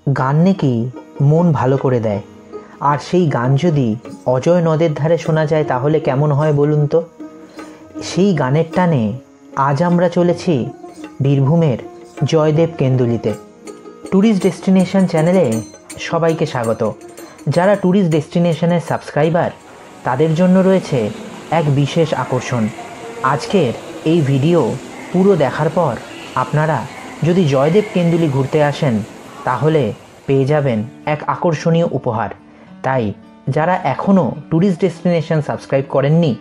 গান নাকি মন ভালো করে দেয়, আর সেই গান যদি অজয় নদের ধারে শোনা যায় তাহলে কেমন হয় বলুন তো। সেই গানের টানে আজ আমরা চলেছি বীরভূমের জয়দেব কেন্দুলিতে। ট্যুরিস্ট ডেস্টিনেশন চ্যানেলে সবাইকে স্বাগত। যারা ট্যুরিস্ট ডেস্টিনেশনের সাবস্ক্রাইবার তাদের জন্য রয়েছে এক বিশেষ আকর্ষণ। আজকের এই ভিডিও পুরো দেখার পর আপনারা যদি জয়দেব কেন্দুলি ঘুরতে আসেন তাহলে পেয়ে যাবেন এক আকর্ষণীয় উপহার। তাই যারা এখনও ট্যুরিস্ট ডেস্টিনেশন সাবস্ক্রাইব করেননি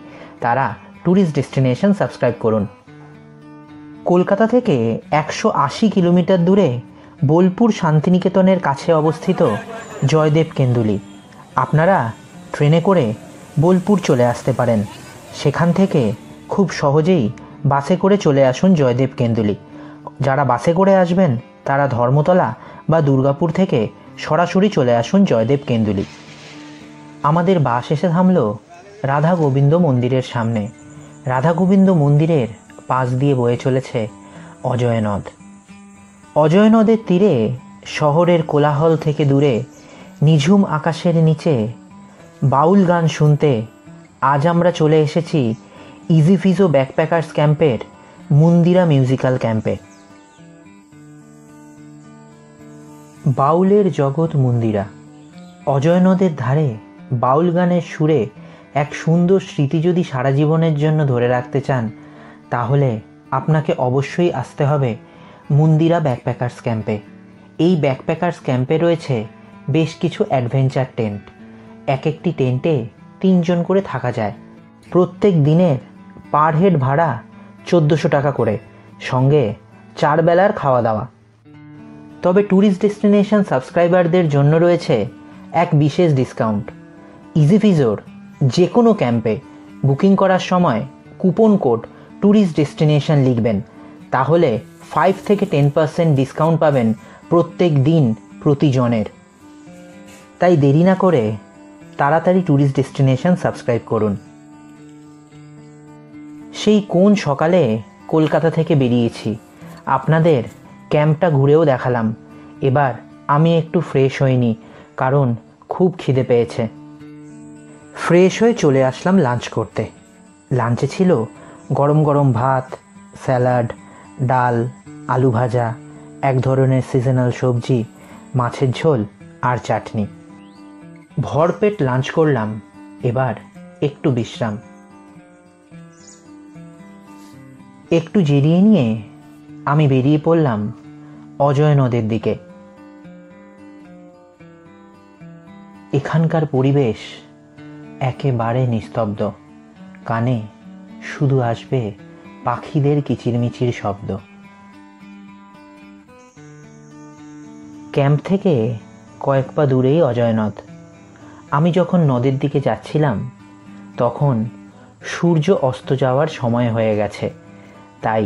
তারা ট্যুরিস্ট ডেস্টিনেশন সাবস্ক্রাইব করুন। কলকাতা থেকে 180 কিলোমিটার দূরে বোলপুর শান্তিনিকেতনের কাছে অবস্থিত জয়দেব কেন্দুলি। আপনারা ট্রেনে করে বোলপুর চলে আসতে পারেন, সেখান থেকে খুব সহজেই বাসে করে চলে আসুন জয়দেব কেন্দুলি। যারা বাসে করে আসবেন তারা ধর্মতলা বা দুর্গাপুর থেকে সরাসরি চলে আসুন জয়দেব কেন্দুলি। আমাদের বাস এসে থামল রাধা গোবিন্দ মন্দিরের সামনে। রাধা গোবিন্দ মন্দিরের পাশ দিয়ে বয়ে চলেছে অজয় নদ। অজয় নদের তীরে শহরের কোলাহল থেকে দূরে নিঝুম আকাশের নিচে বাউল গান শুনতে আজ আমরা চলে এসেছি ইজি ফিজো ব্যাকপ্যাকার্স ক্যাম্পের মন্দিরা মিউজিক্যাল ক্যাম্পে। বাউলের জগৎ মন্দিরা। অজয় নদের ধারে বাউল গানের সুরে এক সুন্দর স্মৃতি যদি সারা জীবনের জন্য ধরে রাখতে চান তাহলে আপনাকে অবশ্যই আসতে হবে মন্দিরা ব্যাকপ্যাকার্স ক্যাম্পে। এই ব্যাকপ্যাকার্স ক্যাম্পে রয়েছে বেশ কিছু অ্যাডভেঞ্চার টেন্ট। এক একটি টেন্টে 3 জন করে থাকা যায়। প্রত্যেক দিনের পার হেড ভাড়া 1400 টাকা করে, সঙ্গে 4 বেলার খাওয়া দাওয়া। তবে ট্যুরিস্ট ডেস্টিনেশন সাবস্ক্রাইবারদের জন্য রয়েছে এক বিশেষ ডিসকাউন্ট। ইজি ফিজোর যে কোনো ক্যাম্পে বুকিং করার সময় কুপন কোড ট্যুরিস্ট ডেস্টিনেশন লিখবেন, তাহলে 5 থেকে 10% ডিসকাউন্ট পাবেন প্রত্যেক দিন প্রতিজনের। তাই দেরি না করে তাড়াতাড়ি ট্যুরিস্ট ডেস্টিনেশন সাবস্ক্রাইব করুন। সেই কোন সকালে কলকাতা থেকে বেরিয়েছি, আপনাদের ক্যাম্পটা ঘুরেও দেখালাম। এবার আমি একটু ফ্রেশ হইনি, কারণ খুব খিদে পেয়েছে। ফ্রেশ হয়ে চলে আসলাম লাঞ্চ করতে। লাঞ্চে ছিল গরম গরম ভাত, স্যালাড, ডাল, আলু ভাজা, এক ধরনের সিজনাল সবজি, মাছের ঝোল আর চাটনি। ভরপেট লাঞ্চ করলাম, এবার একটু বিশ্রাম। একটু জিরিয়ে নিয়ে আমি বেরিয়ে পড়লাম অজয় নদের দিকে। এখানকার পরিবেশ একেবারে নিস্তব্ধ, কানে শুধু আসবে পাখিদের কিচিরমিচির শব্দ। ক্যাম্প থেকে কয়েক পা দূরেই অজয় নদ। আমি যখন নদের দিকে যাচ্ছিলাম তখন সূর্য অস্ত যাওয়ার সময় হয়ে গেছে, তাই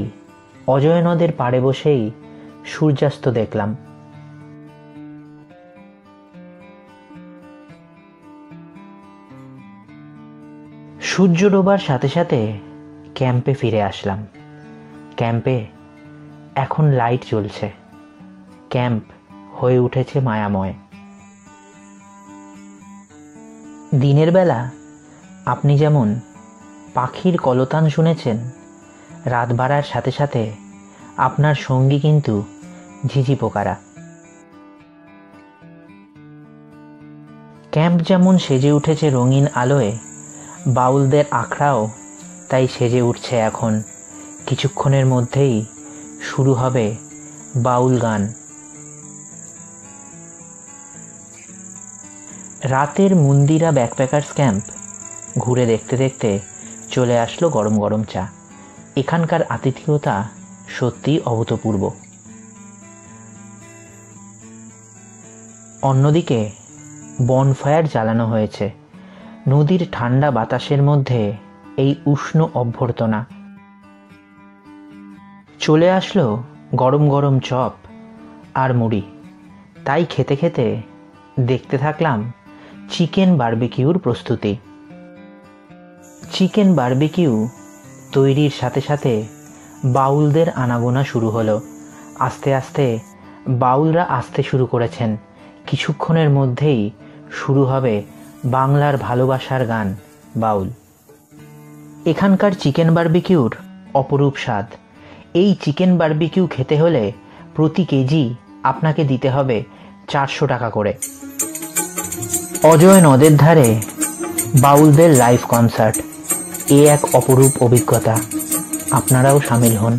অজয় নদের পাড়ে বসেই সূর্যাস্ত দেখলাম। সূর্য ডোবার সাথে সাথে ক্যাম্পে ফিরে আসলাম। ক্যাম্পে এখন লাইট জ্বলছে। ক্যাম্প হয়ে উঠেছে মায়াময়। দিনের বেলা আপনি যেমন পাখির কলতান শুনেছেন, রাত বাড়ার সাথে সাথে আপনার সঙ্গী কিন্তু ঝিঝি পোকারা। ক্যাম্প যেমন সেজে উঠেছে রঙিন আলোয়, বাউলদের আখড়াও তাই সেজে উঠছে। এখন কিছুক্ষণের মধ্যেই শুরু হবে বাউল গান। রাতের মন্দিরা ব্যাকপ্যাকার্স ক্যাম্প ঘুরে দেখতে দেখতে চলে আসলো গরম গরম চা। এখানকার আতিথেয়তা সত্যিই অভূতপূর্ব। অন্যদিকে বনফায়ার জ্বালানো হয়েছে। নদীর ঠান্ডা বাতাসের মধ্যে এই উষ্ণ অভ্যর্থনা। চলে আসলো গরম গরম চপ আর মুড়ি। তাই খেতে খেতে দেখতে থাকলাম চিকেন বারবিকিউর প্রস্তুতি। চিকেন বারবিকিউ তৈরির সাথে সাথে বাউলদের আনাগোনা শুরু হলো। আস্তে আস্তে বাউলরা আসতে শুরু করেছেন। কিছুক্ষণের মধ্যেই শুরু হবে বাংলার ভালোবাসার গান বাউল। এখানকার চিকেন বারবিকিউর অপরূপ স্বাদ। এই চিকেন বারবিকিউ খেতে হলে প্রতি কেজি আপনাকে দিতে হবে 400 টাকা করে। অজয় নদের ধারে বাউলদের লাইভ কনসার্ট, এ এক অপরূপ অভিজ্ঞতা। আপনারাও সামিল হন।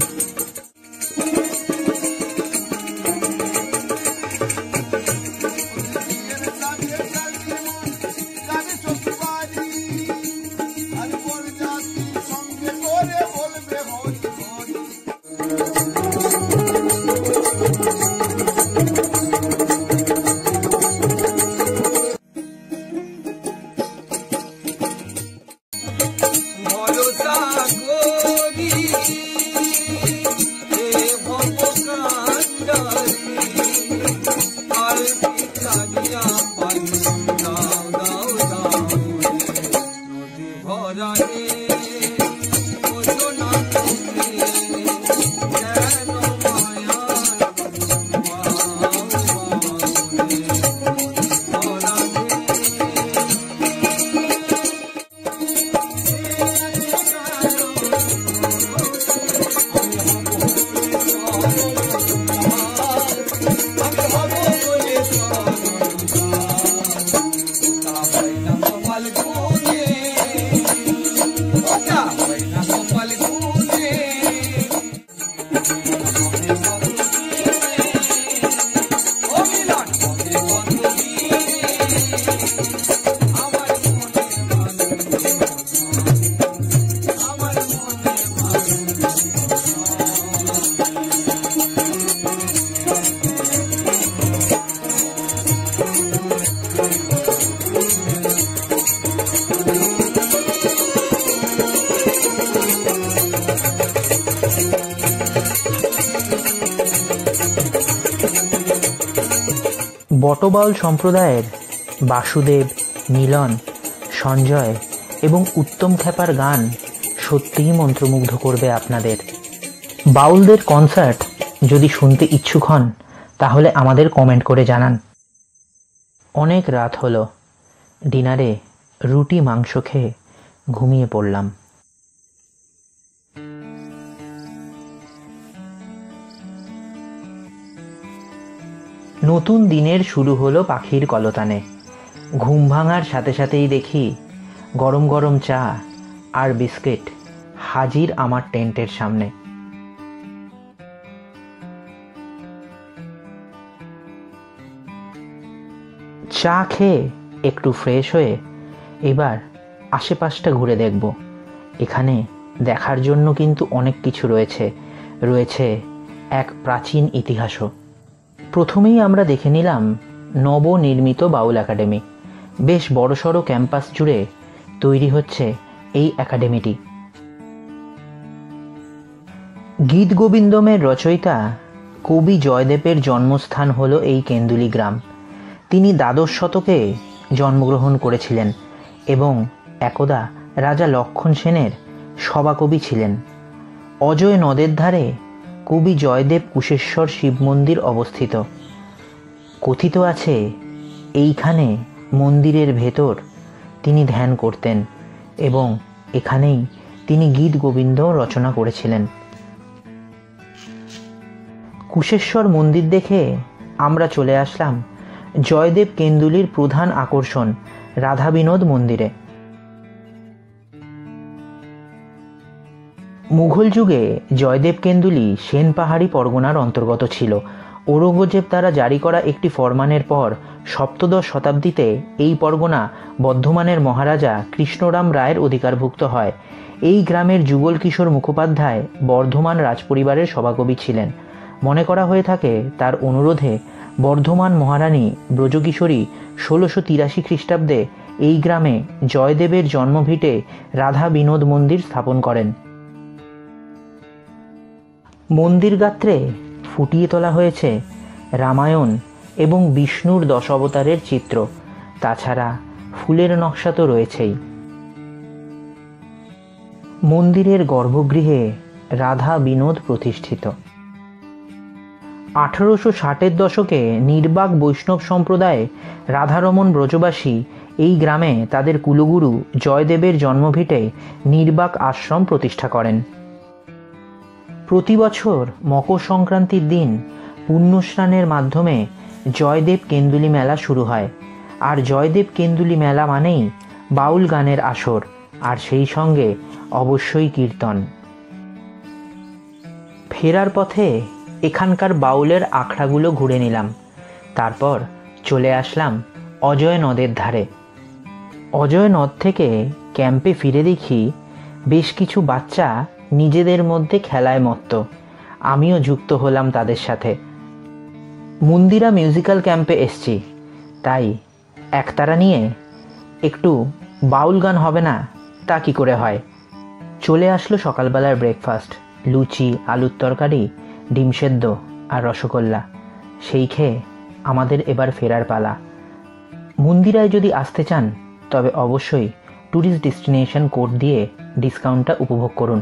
বটবাউল সম্প্রদায়ের বাসুদেব, মিলন, সঞ্জয় এবং উত্তম খেপার গান সত্যিই মন্ত্রমুগ্ধ করবে আপনাদের। বাউলদের কনসার্ট যদি শুনতে ইচ্ছুক হন তাহলে আমাদের কমেন্ট করে জানান। অনেক রাত হলো, ডিনারে রুটি মাংস খেয়ে ঘুমিয়ে পড়লাম। নতুন দিনের শুরু হলো পাখির কলতানে। ঘুম ভাঙার সাথে সাথেই দেখি গরম গরম চা আর বিস্কিট হাজির আমার টেন্টের সামনে। চা খেয়ে একটু ফ্রেশ হয়ে এবার আশেপাশটা ঘুরে দেখব। এখানে দেখার জন্য কিন্তু অনেক কিছু রয়েছে এক প্রাচীন ইতিহাসও। প্রথমেই আমরা দেখে নিলাম নবনির্মিত বাউল একাডেমি। বেশ বড়সড় ক্যাম্পাস জুড়ে তৈরি হচ্ছে এই একাডেমিটি। গীত গোবিন্দমের রচয়িতা কবি জয়দেবের জন্মস্থান হলো এই কেন্দুলি গ্রাম। তিনি দ্বাদশ শতকে জন্মগ্রহণ করেছিলেন এবং একদা রাজা লক্ষণ সেনের সভাকবি ছিলেন। অজয় নদের ধারে কবি জয়দেব কুশেশ্বর শিব মন্দির অবস্থিত। কথিত আছে এইখানে মন্দিরের ভেতর তিনি ধ্যান করতেন এবং এখানেই তিনি গীত গোবিন্দ রচনা করেছিলেন। কুশেশ্বর মন্দির দেখে আমরা চলে আসলাম জয়দেব কেন্দুলির প্রধান আকর্ষণ রাধা বিনোদ মন্দিরে। মুঘল যুগে জয়দেব কেন্দুলি সেন পাহাড়ি পরগনার অন্তর্গত ছিল। ঔরঙ্গজেব দ্বারা জারি করা একটি ফরমানের পর সপ্তদশ শতাব্দীতে এই পরগনা বর্ধমানের মহারাজা কৃষ্ণরাম রায়ের অধিকারভুক্ত হয়। এই গ্রামের যুগল কিশোর মুখোপাধ্যায় বর্ধমান রাজপরিবারের সভাকবি ছিলেন। মনে করা হয়ে থাকে তার অনুরোধে বর্ধমান মহারানী ব্রজকিশোরী 1683 খ্রিস্টাব্দে এই গ্রামে জয়দেবের জন্মভিটে রাধা বিনোদ মন্দির স্থাপন করেন। মন্দির গাত্রে ফুটিয়ে তোলা হয়েছে রামায়ণ এবং বিষ্ণুর 10 অবতারের চিত্র। তাছাড়া ফুলের নকশা তো রয়েছেই। মন্দিরের গর্ভগৃহে রাধা বিনোদ প্রতিষ্ঠিত। 1860-এর দশকে নির্বাক বৈষ্ণব সম্প্রদায়ে রাধারমণ ব্রজবাসী এই গ্রামে তাদের কুলগুরু জয়দেবের জন্মভিটে নির্বাক আশ্রম প্রতিষ্ঠা করেন। প্রতি বছর মকর সংক্রান্তির দিন পুণ্যস্নানের মাধ্যমে জয়দেব কেন্দুলি মেলা শুরু হয়। আর জয়দেব কেন্দুলি মেলা মানেই বাউল গানের আসর, আর সেই সঙ্গে অবশ্যই কীর্তন। ফেরার পথে এখানকার বাউলের আখড়াগুলো ঘুরে নিলাম। তারপর চলে আসলাম অজয় নদের ধারে। অজয় নদ থেকে ক্যাম্পে ফিরে দেখি বেশ কিছু বাচ্চা নিজেদের মধ্যে খেলায় মত্ত। আমিও যুক্ত হলাম তাদের সাথে। মন্দিরা মিউজিক্যাল ক্যাম্পে এসছি, তাই একতারা নিয়ে একটু বাউল গান হবে না তা কি করে হয়। চলে আসলো সকালবেলার ব্রেকফাস্ট, লুচি, আলুর তরকারি, ডিম সেদ্ধ আর রসগোল্লা। সেই খেয়ে আমাদের এবার ফেরার পালা। মন্দিরায় যদি আসতে চান তবে অবশ্যই ট্যুরিস্ট ডেস্টিনেশন কোড দিয়ে ডিসকাউন্টটা উপভোগ করুন।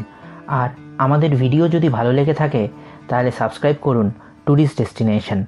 আর আমাদের ভিডিও যদি ভালো লেগে থাকে তাহলে সাবস্ক্রাইব করুন ট্যুরিস্ট ডেস্টিনেশন।